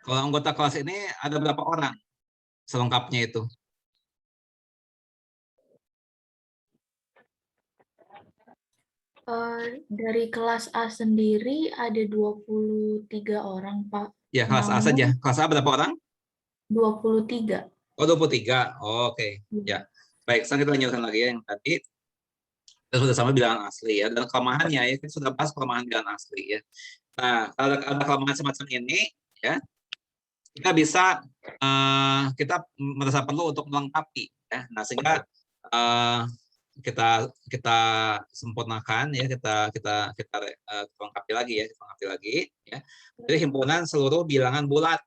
Kalau anggota kelas ini ada berapa orang selengkapnya itu? Dari kelas A sendiri ada 23 orang, Pak. Ya, kelas A Namun saja. Kelas A berapa orang? 23. Oh, 23. Oh, oke. Ya. Baik, sekarang kita lanjutkan lagi ya yang tadi. Kita sudah sama bilangan asli ya. Dan kelemahannya ya, kita sudah bahas kelemahan bilangan asli ya. Nah, kalau ada kelemahan semacam ini ya, kita bisa kita merasa perlu untuk melengkapi ya. Nah, sehingga kita sempurnakan ya, kita lengkapi lagi ya, ya. Jadi himpunan seluruh bilangan bulat.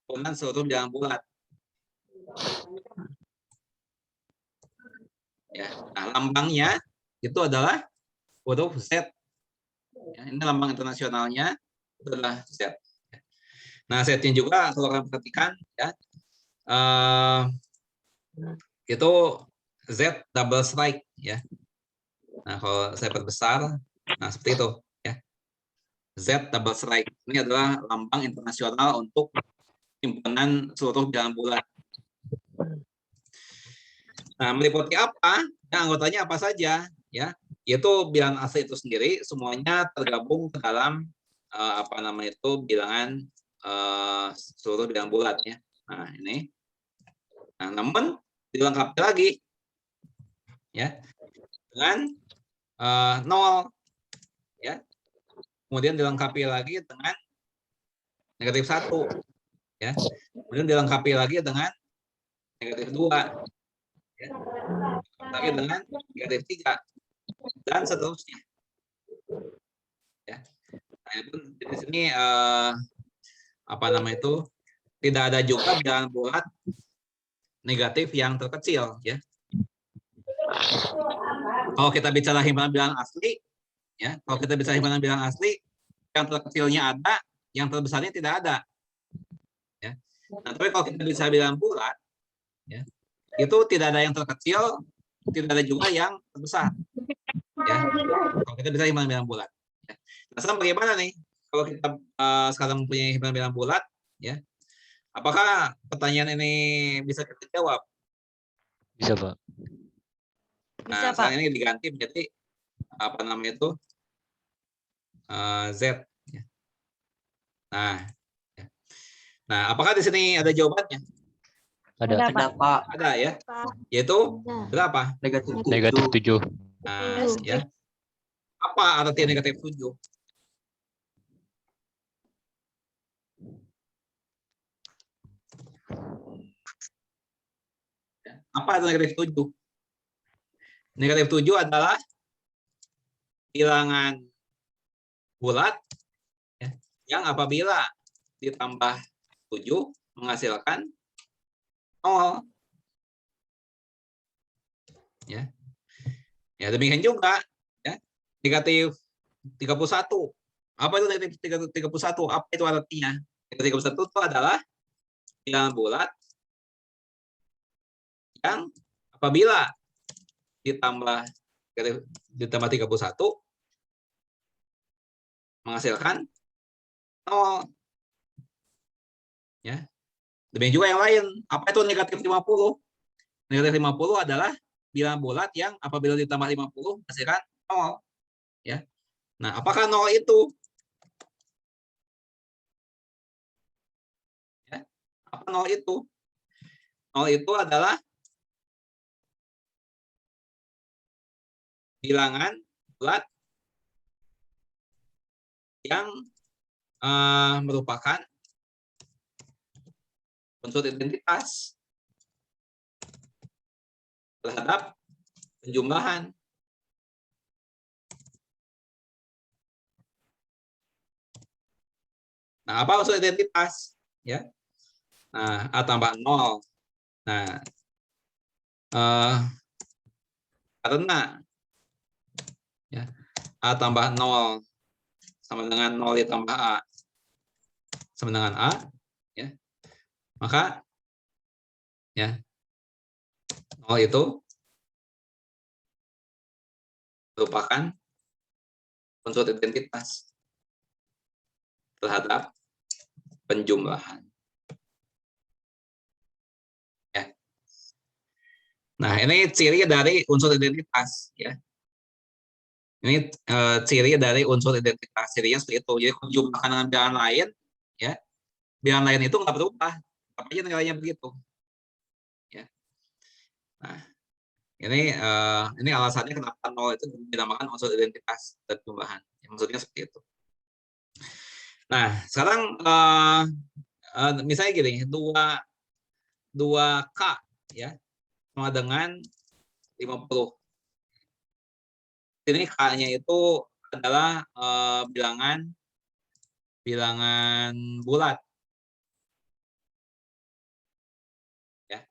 Himpunan seluruh bilangan bulat. Ya. Nah, lambangnya itu adalah huruf Z. Ya, ini lambang internasionalnya itu adalah Z. Nah, Z-nya juga kalau kalian perhatikan ya, itu Z double strike ya. Nah, kalau saya perbesar, nah seperti itu ya. Z double strike ini adalah lambang internasional untuk himpunan seluruh bilangan bulat. Nah, meliputi apa? Nah, anggotanya apa saja ya? Yaitu bilangan asli itu sendiri semuanya tergabung ke dalam apa namanya itu bilangan seluruh bilangan bulat ya. Nah, ini. Nah, namun dilengkapi lagi ya dengan 0 ya. Kemudian dilengkapi lagi dengan negatif 1 ya. Kemudian dilengkapi lagi dengan negatif 2 ya. Lagi dengan negatif 3 dan seterusnya. Ya. Nah, di sini apa namanya itu tidak ada juga bilangan bulat negatif yang terkecil ya. Kalau kita bicara himpunan bilangan asli ya, kalau kita bicara himpunan bilangan asli yang terkecilnya ada, yang terbesarnya tidak ada. Ya. Nah, tapi kalau kita bicara bilangan bulat ya, itu tidak ada yang terkecil, tidak ada juga yang terbesar. Ya. Kalau kita bicara himpunan bilangan bulat. Ya. Nah, sekarang bagaimana nih kalau kita sekarang mempunyai himpunan bilangan bulat ya? Apakah pertanyaan ini bisa kita jawab? Bisa, Pak. Nah, sekarang ini diganti menjadi apa namanya itu Z. Ya. Nah, apakah di sini ada jawabannya? Ada. Pak. Ada ya. Yaitu berapa? Negatif 7. Nah, ya. Apa arti negatif 7? Apa itu negatif 7? Negatif 7 adalah bilangan bulat ya, yang apabila ditambah 7 menghasilkan 0. Ya. Ya, demikian juga ya. Negatif 31. Apa itu negatif 31? Apa itu artinya? Negatif 31 itu adalah bilangan bulat yang apabila ditambah 31 menghasilkan 0. Ya. Demikian juga yang lain. Apa itu negatif 50? Negatif 50 adalah bilangan bulat yang apabila ditambah 50 menghasilkan 0. Ya. Nah, apakah 0 itu? Ya. Apa 0 itu? 0 itu adalah bilangan bulat yang merupakan unsur identitas terhadap penjumlahan. Nah, apa unsur identitas? Ya. Nah, A tambah 0. Nah, karena ya, A tambah 0 sama dengan 0 ditambah A sama dengan A, ya, maka ya 0 itu merupakan unsur identitas terhadap penjumlahan. Ya. Nah, ini ciri dari unsur identitas. Ya. Ini ciri dari unsur identitas. Cirinya seperti itu. Jadi kalau jumlahkan dengan bilangan lain, ya, bilangan lain itu nggak berubah, apa aja nilainya begitu. Ya. Nah, ini alasannya kenapa 0 itu dinamakan unsur identitas dan jumlahan. Ya, maksudnya seperti itu. Nah, sekarang misalnya gini, 2K ya sama dengan 50. Ini K-nya itu adalah bilangan bulat. Ya.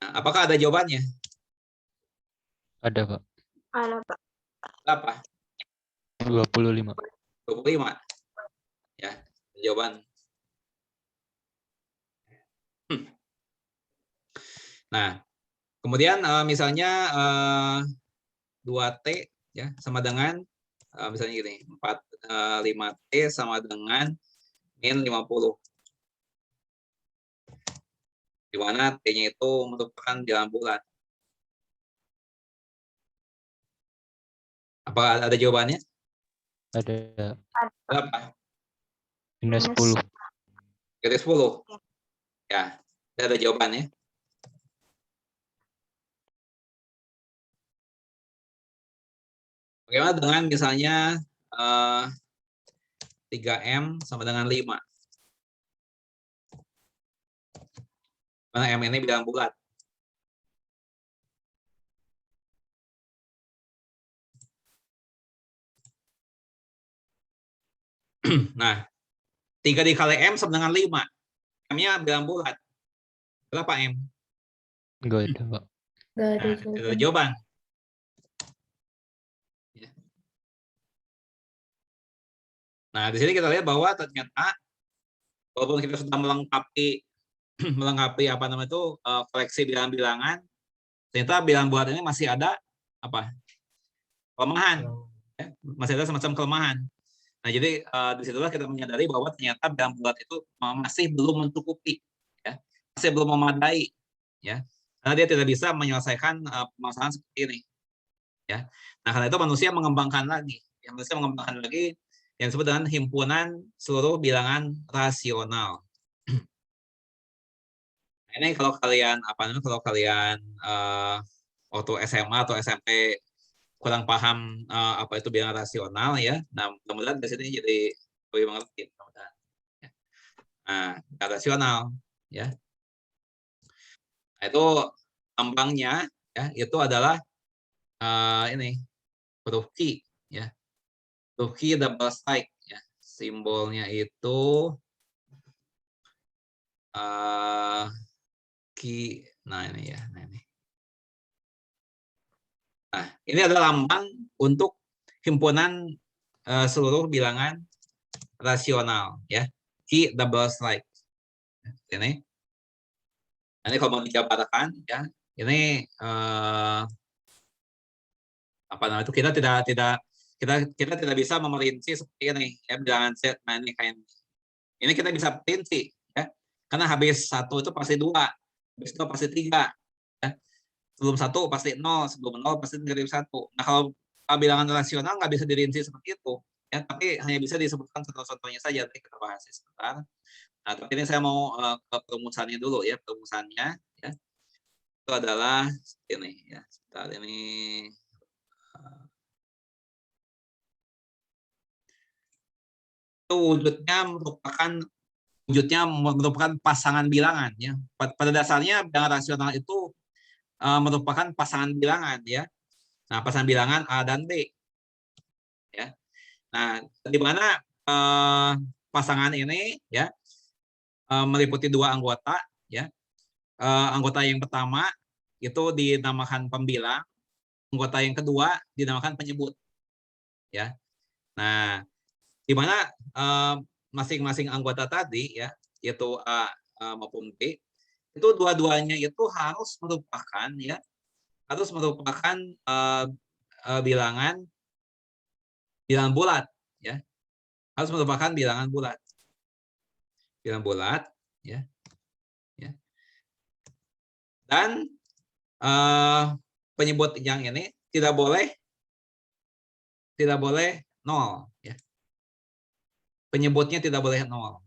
Nah, apakah ada jawabannya? Ada, Pak. Ada, Pak. Berapa? 25. 25. Ya, jawaban. Nah, kemudian misalnya 2T ya sama dengan misalnya gini, 5T sama dengan min 50. Di mana T-nya itu merupakan bilangan bulat. Apa ada jawabannya? Ada Berapa? minus 10. Kira 10. Ya, ada jawabannya. Bagaimana dengan misalnya 3M sama dengan 5? Mana M ini bilangan bulat. Nah, 3 dikali M sama dengan 5. M-nya bilangan bulat. Berapa M? Enggak ada, Pak. Nggak ada Nah, jawaban. ada jawaban. Ya. Nah, di sini kita lihat bahwa ternyata walaupun kita sudah melengkapi apa namanya itu koleksi bilangan-bilangan, ternyata bilangan bulat ini masih ada apa? Kelemahan. Ya, masih ada semacam kelemahan. Nah, jadi disitulah kita menyadari bahwa ternyata bilangan bulat itu masih belum mencukupi, ya, masih belum memadai, ya, karena dia tidak bisa menyelesaikan permasalahan seperti ini, ya. Nah, karena itu manusia mengembangkan lagi, yang disebut dengan himpunan seluruh bilangan rasional. Nah, ini kalau kalian waktu SMA atau SMP kurang paham apa itu bilangan rasional, ya. Nah, mudah-mudahan di sini jadi lebih mengerti. Nah, bilangan rasional, ya. Nah, itu lambangnya, ya, itu adalah ini huruf Q, ya. Huruf Q double strike, ya. Simbolnya itu Q. Nah, ini ya. Nah, ini adalah lambang untuk himpunan seluruh bilangan rasional, ya. Q double strike. Ini. Ini kalau mau dijabarkan, ya. Ini apa namanya itu, kita tidak bisa memerinci seperti ini, ya, bilangan Z. Nah, ini kayak ini kita bisa perinci, ya. Karena habis 1 itu pasti 2, habis 2 pasti 3, ya. Sebelum 1 pasti 0, sebelum 0 pasti negatif 1. Nah, kalau bilangan rasional nggak bisa dirinci seperti itu, ya, tapi hanya bisa disebutkan contoh-contohnya saja. Nanti kita bahas sebentar. Nah, tapi ini saya mau ke perumusannya dulu ya, perumusannya ya. Itu adalah ini ya. Sebentar ini itu wujudnya merupakan pasangan bilangan ya. Pada dasarnya bilangan rasional itu merupakan pasangan bilangan ya. Nah, pasangan bilangan A dan B ya. Nah, di mana pasangan ini ya meliputi dua anggota ya. Anggota yang pertama itu dinamakan pembilang, anggota yang kedua dinamakan penyebut ya. Nah, di mana masing-masing anggota tadi ya, yaitu A maupun B, itu dua-duanya itu harus merupakan ya, harus merupakan bilangan bulat ya, harus merupakan bilangan bulat ya, ya. Dan penyebut yang ini tidak boleh nol ya, penyebutnya tidak boleh nol.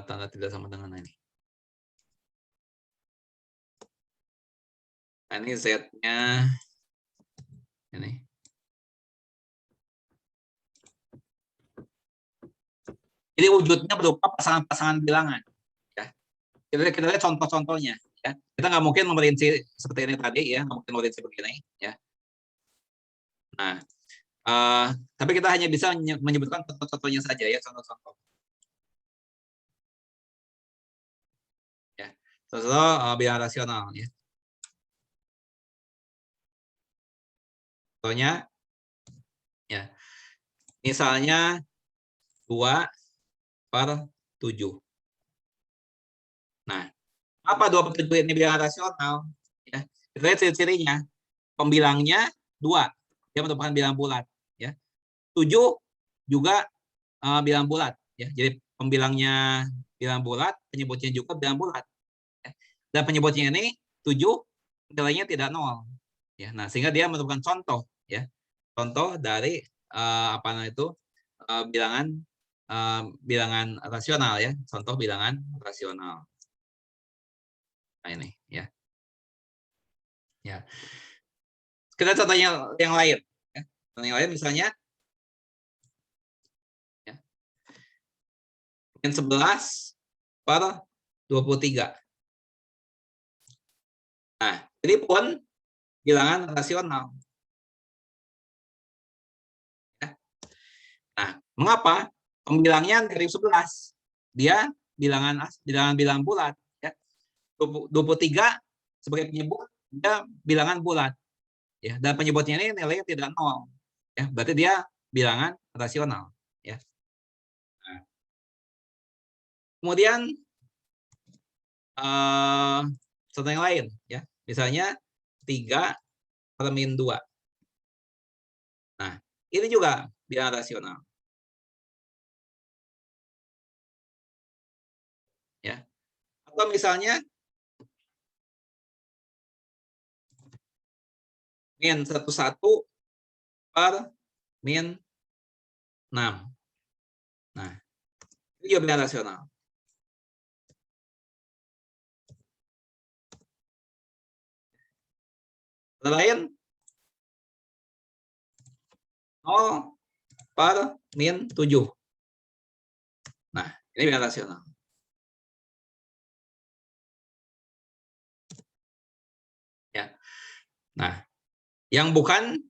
Tanda tidak sama dengan ini. Nah, ini Z-nya ini. Jadi wujudnya berupa pasangan-pasangan bilangan. Ya. Kita lihat contoh-contohnya. Ya. Kita nggak mungkin memperinci seperti ini tadi ya, nggak mungkin memperinci begini. Ya. Nah, tapi kita hanya bisa menyebutkan contoh-contohnya saja ya, contoh-contoh. Ya, contoh bilangan rasional ya. Contohnya, ya, misalnya 2/7. Nah, apa 2/7 ini bilangan rasional? Ya, kita lihat ciri-cirinya. Pembilangnya 2, dia merupakan bilangan bulat. Ya. 7 juga bilangan bulat. Ya. Jadi pembilangnya bilangan bulat, penyebutnya juga bilangan bulat. Ya. Dan penyebutnya ini 7, nilainya tidak 0. Ya. Nah, sehingga dia merupakan contoh. Ya. Contoh dari apa namanya itu bilangan rasional ya, contoh bilangan rasional. Nah ini ya, ya. Kita contoh yang lain, ya. Contoh yang lain misalnya, ya. 11/23. Nah, ini pun bilangan rasional. Ya. Nah, mengapa? Pembilangnya dari 11. Dia bilangan bulat. Ya. 23 sebagai penyebut, dia bilangan bulat. Ya, dan penyebutnya ini nilainya tidak 0. Ya, berarti dia bilangan rasional. Ya. Nah, kemudian contoh yang lain, ya, misalnya 3/-2. Nah, ini juga bilangan rasional. Ya. Atau misalnya -11/-6. Nah, ini juga bilangan rasional. Lain 0/-7. Nah, ini bilangan rasional. Ya. Nah, yang bukan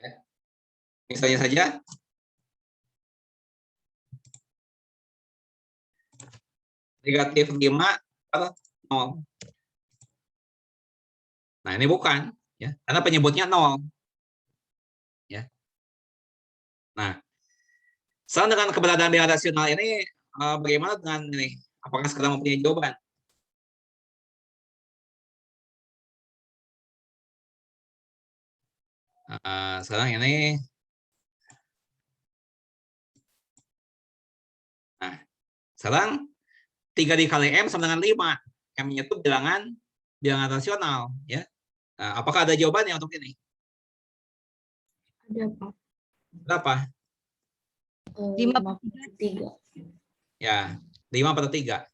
ya. Misalnya saja -5/0. Nah, ini bukan ya, karena penyebutnya 0. Ya. Nah, sama dengan keberadaan bilangan rasional ini, bagaimana dengan ini? Apakah sekarang mempunyai jawaban? Sekarang ini Sekarang 3 dikali M sama dengan 5. M-nya itu bilangan rasional. Ya. Nah, apakah ada jawabannya untuk ini? Ada Pak. Berapa? 5/3. Ya, 5/3.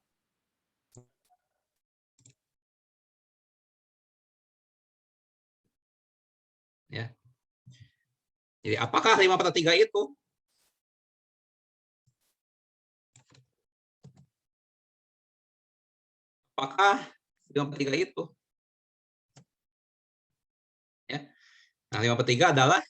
Ya. Jadi apakah 5/3 itu? Apakah 5/3 itu? Ya. Nah, 5/3 adalah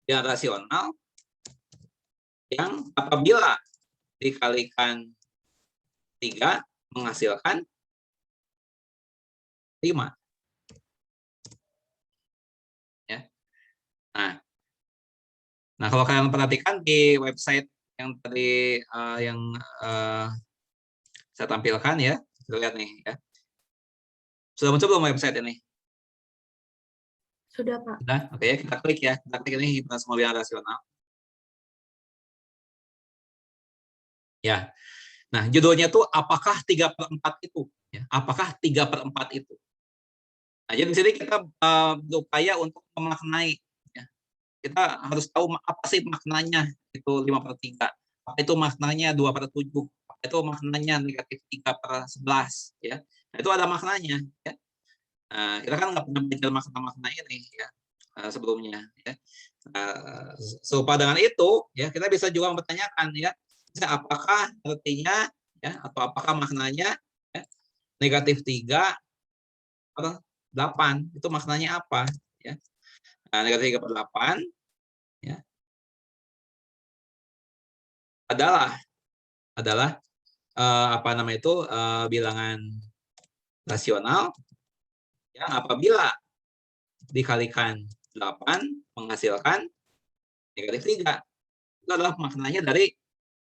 bilangan rasional yang apabila dikalikan 3 menghasilkan 5. Ya. Nah, kalau kalian perhatikan di website yang tadi yang saya tampilkan ya, kita lihat nih ya. Sudah muncul belum website ini? Sudah Pak. Sudah, oke ya, kita klik ya. Kita klik ini himpunan semua bilangan rasional. Ya. Nah, judulnya tuh apakah 3/4 itu? Ya, apakah 3/4 itu? Nah, jadi di sini kita berupaya untuk memaknai. Ya. Kita harus tahu apa sih maknanya itu 5/3. Apa itu maknanya 2/7. Apa itu maknanya -3/11. Ya. Nah, itu ada maknanya. Ya. Nah, kita kan nggak pernah belajar makna-makna ini ya sebelumnya. Ya. Serupa dengan itu, ya kita bisa juga mempertanyakan ya, apakah artinya ya atau apakah maknanya ya, -3/8 itu maknanya apa? Ya. Nah, -3/8 ya, adalah apa namanya itu bilangan rasional yang apabila dikalikan 8 menghasilkan -3. Itu adalah maknanya dari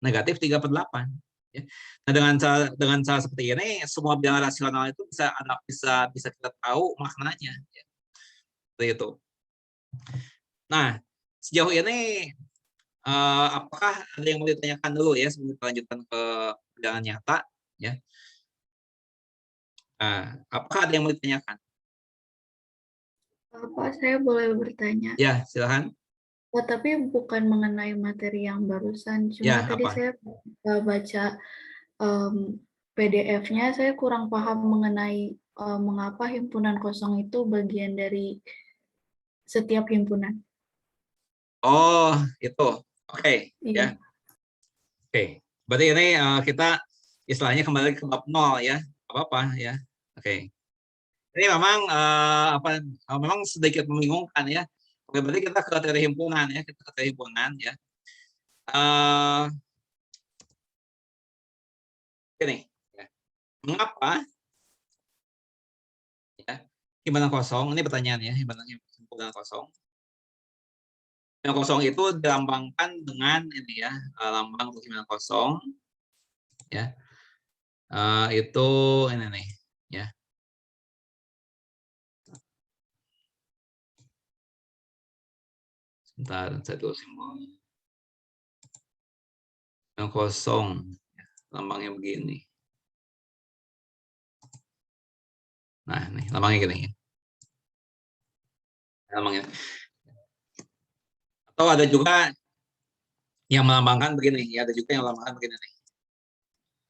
-3/8. Ya. Nah, dengan cara seperti ini, semua bilangan rasional itu bisa kita tahu maknanya. Ya. Seperti itu. Nah, sejauh ini apakah ada yang mau ditanyakan dulu ya sebelum kita lanjutkan ke bilangan nyata? Ya. Nah, apakah ada yang mau ditanyakan? Pak, saya boleh bertanya? Ya, silakan. Oh, tapi bukan mengenai materi yang barusan. Cuma Ya, tadi apa? saya baca PDF-nya, saya kurang paham mengenai mengapa himpunan kosong itu bagian dari setiap himpunan. Oh, itu. Oke, Iya. ya. Oke. Berarti ini kita istilahnya kembali ke bab 0 ya. Apa-apa ya. Oke. Ini memang memang sedikit membingungkan ya. Oke, berarti kita ke teori himpunan ya, kita ke teori himpunan ya. Ini ya. Mengapa ya himpunan kosong? Ini pertanyaan ya, himpunan kosong. Himpunan kosong itu dilambangkan dengan ini ya, lambang untuk himpunan kosong ya. Itu ini nih ya. Sebentar, saya tulis simbol. Yang kosong, lambangnya begini. Nah, nih lambangnya gini. Lambangnya. Atau ada juga yang melambangkan begini, ya ada juga yang melambangkan begini nih.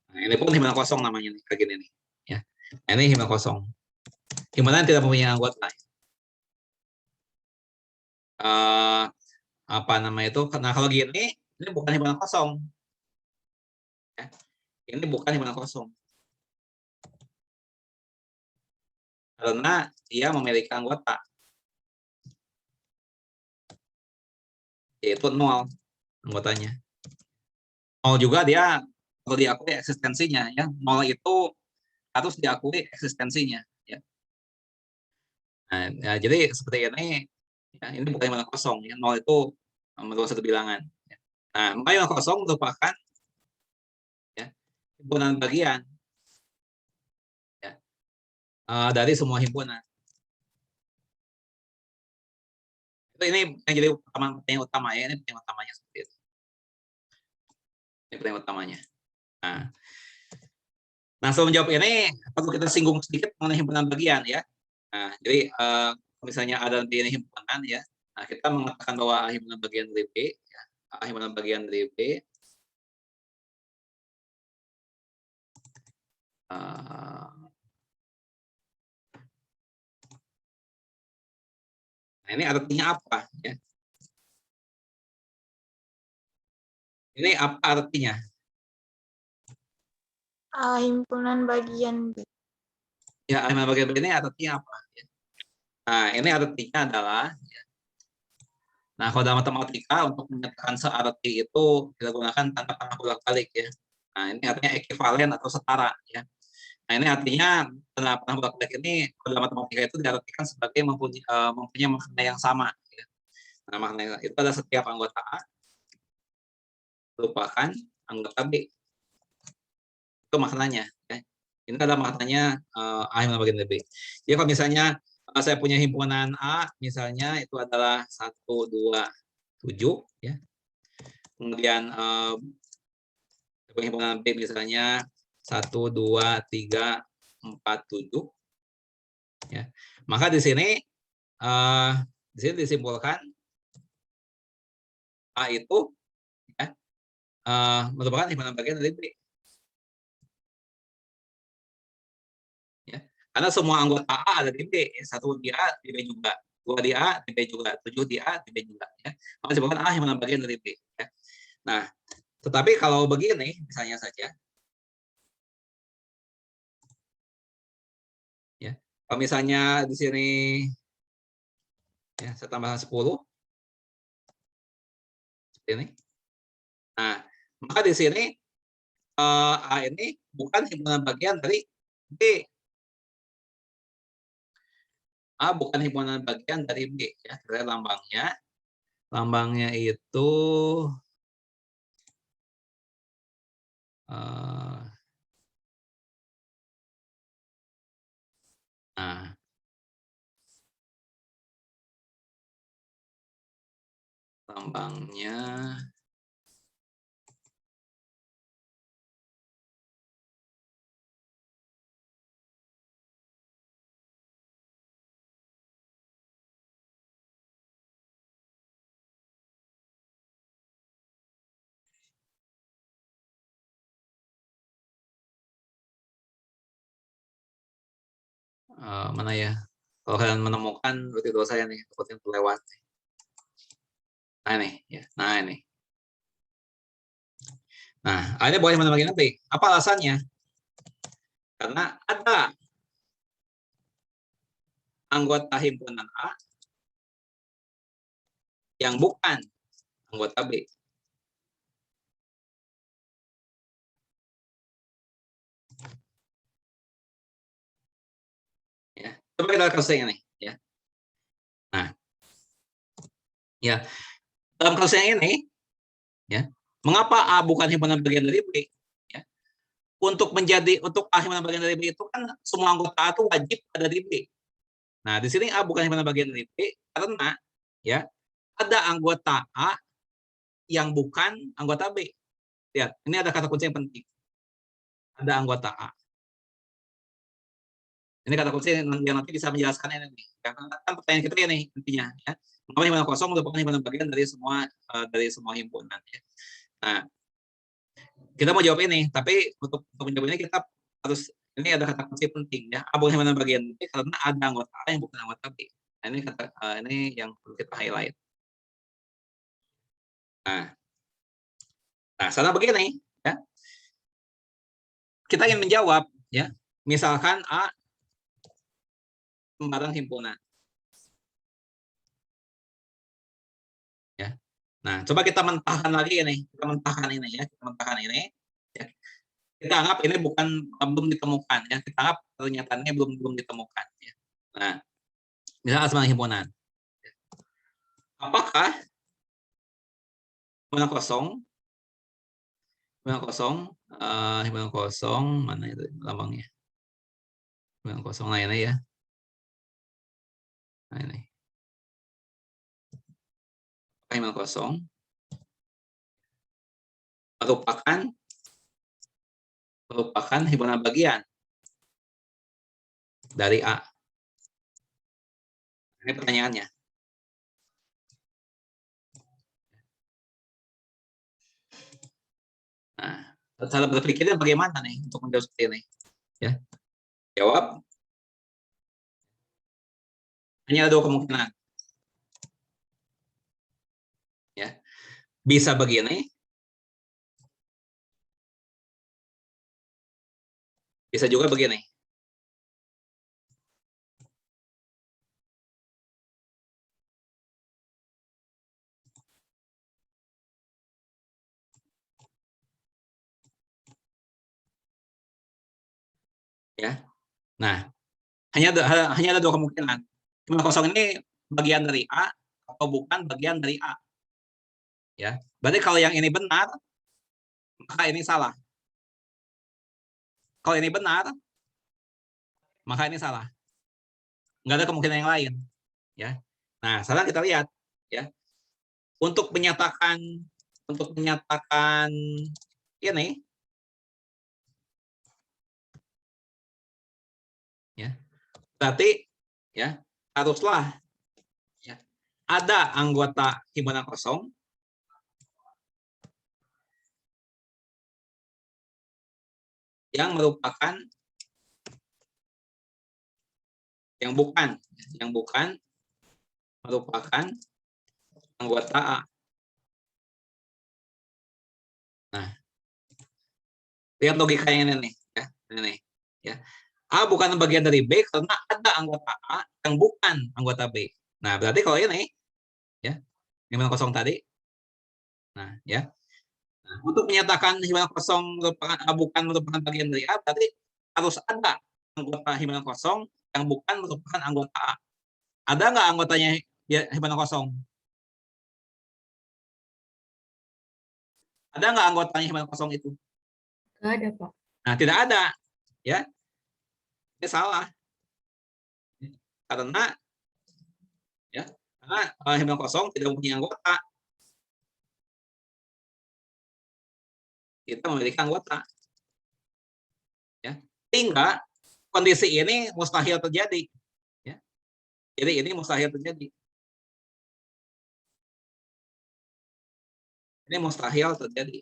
Nah, ini pun himpunan kosong namanya nih, kayak gini nih. Ya, nah, ini himpunan kosong. Himpunan tidak mempunyai anggota. Apa namanya itu? Nah, kalau gini, ini bukan himpunan kosong. Ya. Ini bukan himpunan kosong. Karena dia memiliki anggota. Yaitu 0 anggotanya. 0 juga dia perlu diakui eksistensinya. Ya. 0 itu harus diakui eksistensinya. Ya. Nah, ya, jadi seperti ini, ya, ini bukan himpunan kosong. Ya. 0 itu merupakan satu bilangan. Ya. Nah, maka himpunan kosong merupakan ya, himpunan bagian. Ya. dari semua himpunan. Ini yang jadi pertanyaan utama ya, ini pertanyaan utamanya seperti itu. Ini pertanyaan utamanya. Nah, sebelum menjawab ini perlu kita singgung sedikit mengenai himpunan bagian ya. Nah, jadi misalnya ada di himpunan ya, nah kita mengatakan bahwa himpunan bagian dari B, ya, himpunan bagian dari B. Nah, ini artinya apa ya? Ini apa artinya? Himpunan bagian B. Ya, himpunan bagian B ini artinya apa? Ya? Nah, ini artinya adalah, ya. Nah, kalau dalam matematika untuk menyatakan searti itu kita gunakan tanda panah bolak-balik ya. Nah, ini artinya ekivalen atau setara ya. Nah, ini artinya tanda panah bolak-balik ini dalam matematika itu diartikan sebagai mempunyai makna yang sama. Ya. Nah, makna itu adalah setiap anggota A merupakan anggota B. Itu maknanya. Ya. Ini adalah maknanya A yang bagian dari B. Jadi kalau misalnya saya punya himpunan A, misalnya itu adalah 1, 2, 7, ya. Kemudian himpunan B misalnya 1, 2, 3, 4, 7, ya. Maka di sini disimpulkan A itu ya, merupakan himpunan bagian dari B. Ya. Karena semua anggota A ada di B, 1 di A, di B juga, 2 di A, di B juga, 7 di A, di B juga. Ya. Maka disebutkan A himpunan bagian dari B. Ya. Nah, tetapi kalau begini, misalnya saja, ya, kalau misalnya di sini, ya, saya tambahkan 10, ini. Nah, maka di sini A ini bukan himpunan bagian dari B. A bukan himpunan bagian dari B. Ya, lambangnya. Lambangnya itu nah, lambangnya mana ya? Kalau kalian menemukan berarti dosa saya nih, takutnya terlewat. Nah ini, ya. Nah ini. Nah, ini boleh mana bagian nanti? Apa alasannya? Karena ada anggota himpunan A yang bukan anggota B. Ya, coba kita kasus yang ini, ya. Nah, ya dalam kasus yang ini, ya, mengapa A bukan himpunan bagian dari B? Ya, untuk A himpunan bagian dari B itu kan semua anggota A itu wajib ada di B. Nah, di sini A bukan himpunan bagian dari B karena ya ada anggota A yang bukan anggota B. Lihat, ini ada kata kunci yang penting. Ada anggota A. Ini kata kunci yang nanti bisa menjelaskan ini. Karena kan pertanyaan kita ini intinya, ya. Mengapa himpunan kosong merupakan himpunan bagian dari semua himpunan. Ya. Nah, kita mau jawab ini, tapi untuk menjawab ini kita harus ini ada kata kunci penting ya. A bukan himpunan bagian B karena ada anggota A yang bukan anggota B. Nah, ini yang perlu kita highlight. Nah, sana begini, ya. Kita ingin menjawab, ya. Misalkan A sembarang himpunan. Ya. Nah, coba kita mentahkan lagi ini. Kita mentahkan ini ya. Kita mentahkan ini. Ya. Kita anggap ini belum ditemukan ya. Kita anggap pernyataannya belum ditemukan ya. Nah, misalnya sembarang himpunan. Apakah himpunan kosong mana itu lambangnya? Himpunan kosong nah ini ya. Nah ini. Himpunan kosong merupakan himpunan bagian dari A. Ini pertanyaannya. Nah, cara berpikirnya bagaimana nih untuk menjawab seperti ini? Ya, jawab. Hanya ada dua kemungkinan. Ya, bisa begini, bisa juga begini. Ya, nah hanya ada dua kemungkinan. Himpunan kosong ini bagian dari A atau bukan bagian dari A. Ya, berarti kalau yang ini benar, maka ini salah. Kalau ini benar, maka ini salah. Nggak ada kemungkinan yang lain. Ya, nah sekarang kita lihat. Ya, untuk menyatakan ini, ya, berarti ya haruslah ya, ada anggota himpunan kosong yang merupakan yang bukan merupakan anggota A. Nah, lihat logika yang ini nih, ya, ini ya. A bukan bagian dari B karena ada anggota A yang bukan anggota B. Nah, berarti kalau ini ya, himpunan kosong tadi. Nah, ya. Nah, untuk menyatakan himpunan kosong merupakan A bukan merupakan bagian dari A, berarti harus ada anggota himpunan kosong yang bukan merupakan anggota A. Ada nggak anggotanya himpunan kosong? Ada nggak anggotanya himpunan kosong itu? Nggak ada, Pak. Nah, tidak ada. Ya, ini salah. Karena himpunan kosong tidak mempunyai anggota. Kita memiliki anggota. Ya, sehingga kondisi ini mustahil terjadi. Ya. Jadi ini mustahil terjadi. Ini mustahil terjadi.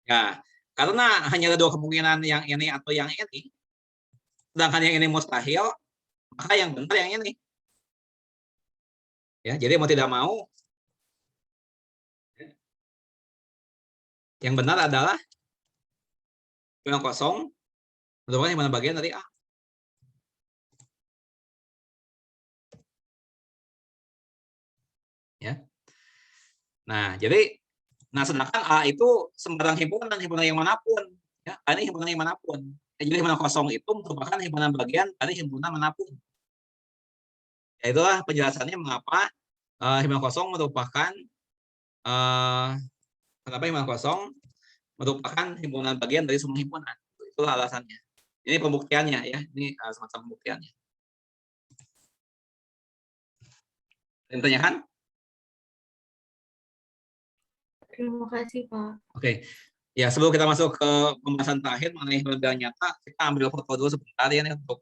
Ya, karena hanya ada dua kemungkinan yang ini atau yang ini. Sedangkan yang ini mustahil, maka yang benar yang ini. Ya, jadi mau tidak mau, yang benar adalah himpunan kosong merupakan himpunan bagian dari A. Ya. Nah, jadi sedangkan A itu sembarang himpunan yang manapun. Ya, A ini himpunan yang manapun. Jadi himpunan kosong itu merupakan himpunan bagian dari himpunan manapun. Ya, itulah penjelasannya mengapa himpunan kosong merupakan kenapa himpunan kosong merupakan himpunan bagian dari semua himpunan. Itulah alasannya. Ini pembuktiannya ya. Ini semacam pembuktiannya. Yang ditanyakan? Terima kasih, Pak. Oke. Ya, sebelum kita masuk ke pembahasan terakhir mengenai himpunan nyata, kita ambil foto dulu sebentar ya untuk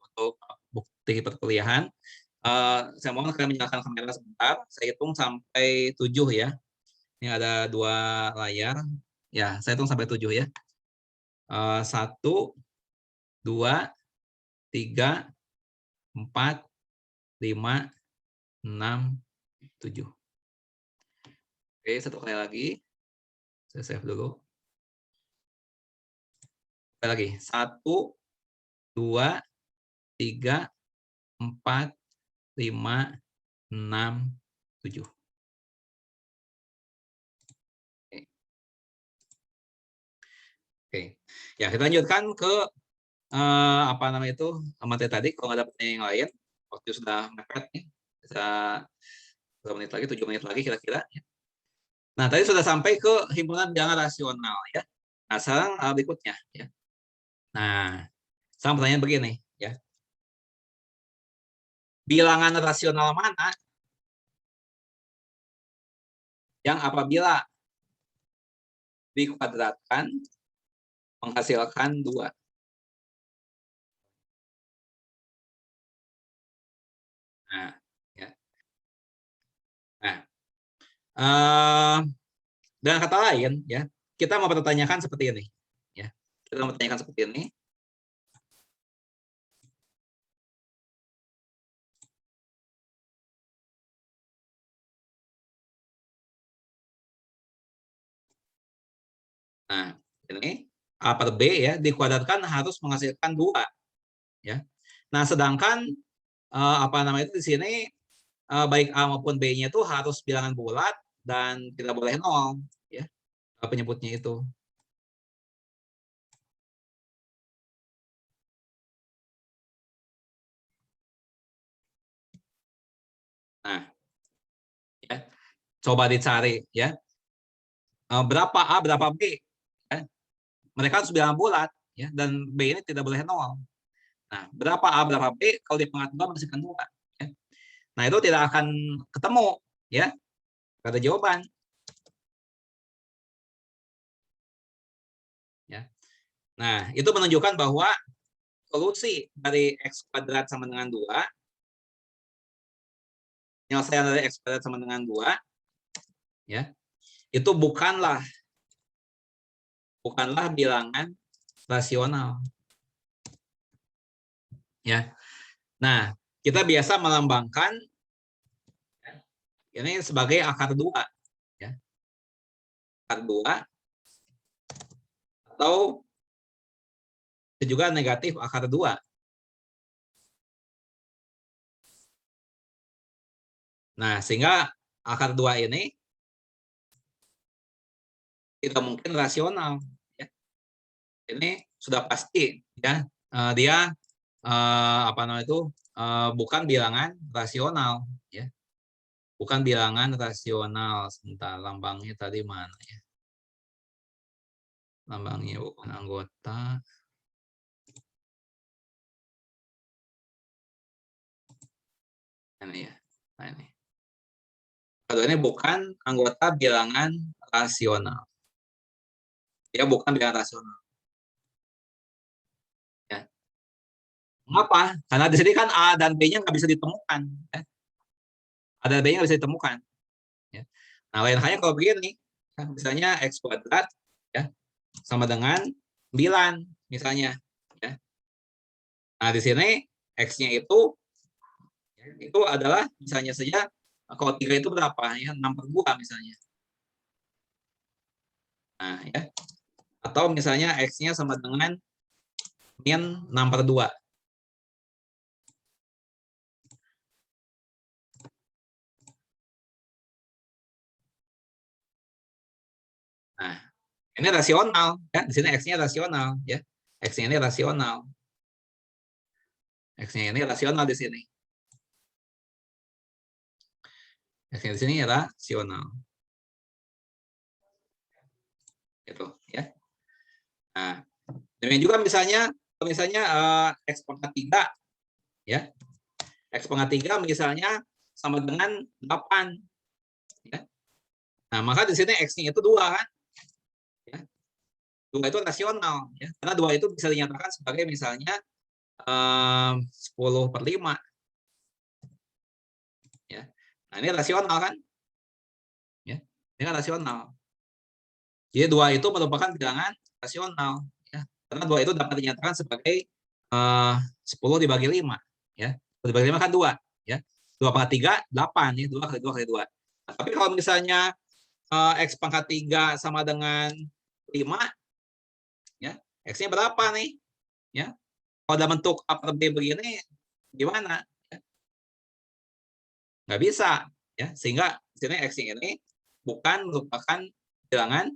bukti perkuliahan. Saya mohon kalian menyalakan kamera sebentar. Saya hitung sampai 7 ya. Ini ada 2 layar. Ya, saya hitung sampai 7 ya. 1, 2, 3, 4, 5, 6, 7. Oke, satu kali lagi. Saya save dulu. Sekali lagi. 1, 2, 3, 4, 5, 6, 7. Oke. Ya, kita lanjutkan ke apa namanya itu materi tadi. Kalau nggak ada pertanyaan yang lain, waktu sudah mepet nih. Bisa 2 menit lagi, 7 menit lagi kira-kira. Nah, tadi sudah sampai ke himpunan bilangan rasional ya. Nah, sekarang berikutnya ya. Nah, sekarang pertanyaan begini ya. Bilangan rasional mana yang apabila dikuadratkan menghasilkan 2? Nah, ya. Nah, dengan kata lain ya, kita mau pertanyakan seperti ini ya. Kita mau pertanyakan seperti ini. Nah, ini A per B ya dikuadratkan harus menghasilkan 2 ya. Nah, sedangkan apa namanya itu di sini baik A maupun B-nya itu harus bilangan bulat dan tidak boleh 0 ya. Penyebutnya itu. Nah, ya. Coba dicari ya. Berapa A, berapa B? Ya. Mereka harus bilangan bulat ya dan B ini tidak boleh 0. Nah, berapa A, berapa B kalau di pangkat 2 menghasilkan 2 ya. Nah, itu tidak akan ketemu ya. Gak ada jawaban. Ya. Nah, itu menunjukkan bahwa solusi dari X kuadrat sama dengan 2, penyelesaian dari X kuadrat sama dengan 2, ya, itu bukanlah bilangan rasional. Ya. Nah, kita biasa melambangkan ini sebagai akar 2. Ya. Akar 2 atau juga negatif akar 2. Nah, sehingga akar 2 ini tidak mungkin rasional. Ya. Ini sudah pasti ya dia apa namanya itu bukan bilangan rasional. Ya. Bukan bilangan rasional. Sebentar, lambangnya tadi mana ya? Lambangnya bukan anggota. Ini ya. Nah, ini. Kalau ini bukan anggota bilangan rasional. Dia bukan bilangan rasional. Ya. Mengapa? Karena di sini kan A dan B-nya nggak bisa ditemukan. Ya. A dan B-nya nggak bisa ditemukan. Ya. Nah, lain halnya kalau begini, ya, misalnya X kuadrat ya, sama dengan 9 misalnya. Ya. Nah, di sini X-nya itu adalah misalnya saja kalau 3 itu berapa? Ya, 6/2 misalnya. Nah, ya. Atau misalnya X-nya sama dengan min 6/2. Nah, ini rasional. Ya. Di sini X-nya rasional. Ya. X-nya ini rasional. X-nya ini rasional di sini. X-nya di sini rasional. Gitu, ya. Nah, demikian juga misalnya X pangkat 3 ya. X pangkat 3 misalnya sama dengan 8 ya. Nah, maka di sini X-nya itu 2 kan? Ya. 2 itu rasional ya. Karena 2 itu bisa dinyatakan sebagai misalnya 10/5 ya. Nah, ini rasional kan? Ya. Ini kan rasional. Jadi 2 itu merupakan bilangan rasional ya. Karena 2 itu dapat dinyatakan sebagai 10 dibagi 5 ya. 10 dibagi 5 kan 2 ya. 2 pangkat 3 8 ya. 2 kali 2 kali 2. Nah, tapi kalau misalnya X pangkat 3 sama dengan 5 ya. X-nya berapa nih? Ya. Kalau dalam bentuk A per B begini gimana? Ya. Nggak bisa ya. Sehingga di sini X-nya ini bukan merupakan bilangan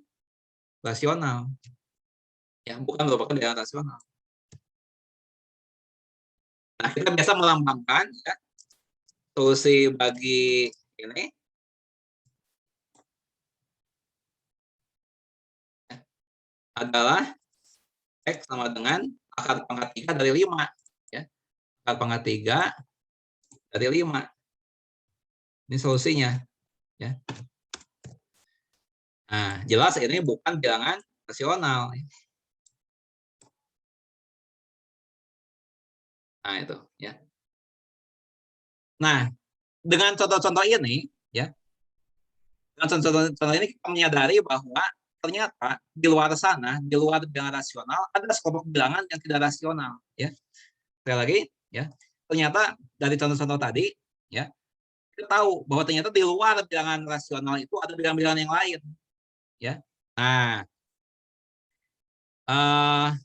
rasional. Ya, bukan merupakan bilangan rasional. Nah, kita biasa melambangkan ya, solusi bagi ini adalah X sama dengan akar pangkat 3 dari 5. Ya. Akar pangkat 3 dari 5. Ini solusinya. Ya. Nah, jelas ini bukan bilangan rasional. Nah, itu. Ya. Nah, dengan contoh-contoh ini, ya, dengan contoh-contoh ini kita menyadari bahwa ternyata di luar sana, di luar bilangan rasional, ada sekelompok bilangan yang tidak rasional. Ya. Sekali lagi, ya, ternyata dari contoh-contoh tadi, ya, kita tahu bahwa ternyata di luar bilangan rasional itu ada bilangan-bilangan yang lain. Ya. Nah,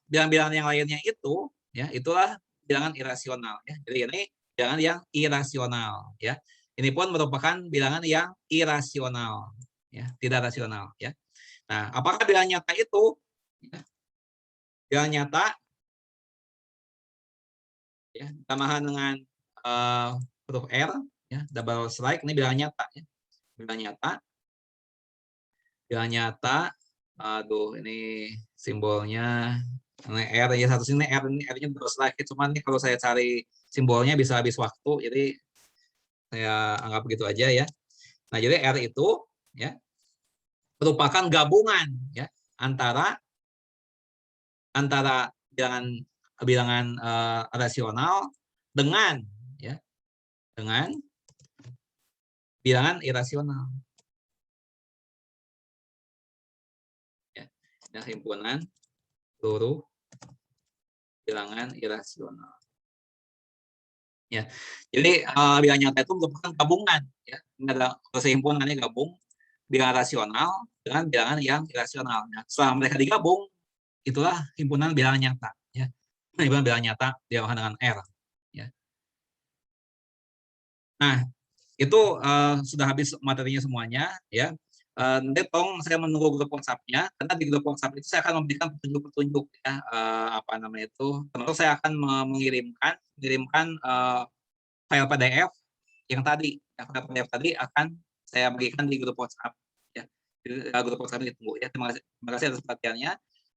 bilangan-bilangan yang lainnya itu, ya, itulah bilangan irasional. Ya. Jadi ini bilangan yang irasional. Ya. Ini pun merupakan bilangan yang irasional, ya, tidak rasional. Ya. Nah, apakah bilangan nyata itu? Ya, bilangan nyata, ya, tambahan dengan huruf R, ya, double strike, ini bilangan nyata. Ya. Bilangan nyata. Bilangan nyata. Aduh, ini simbolnya ini R ya, satu sini R, ini R-nya double strike. Cuman nih kalau saya cari simbolnya bisa habis waktu, jadi saya anggap begitu aja ya. Nah, jadi R itu, ya, merupakan gabungan, ya, antara bilangan rasional dengan, ya, dengan bilangan irasional. Ya, himpunan seluruh bilangan irasional. Ya, jadi bilangan nyata itu merupakan gabungan. Ya, ini ada himpunannya gabung bilangan rasional dengan bilangan yang irasional. Nah, setelah mereka digabung, itulah himpunan bilangan nyata. Ya, himpunan bilangan nyata dinamakan dengan R. Ya. Nah, itu sudah habis materinya semuanya. Ya. Nanti tolong saya menunggu grup WhatsApp-nya, karena di grup WhatsApp itu saya akan memberikan petunjuk-petunjuk, ya, apa namanya itu. Termasuk saya akan mengirimkan file PDF yang tadi, file PDF tadi akan saya bagikan di grup WhatsApp. Ya. Di grup WhatsApp ditunggu. Ya. Terima kasih atas perhatiannya.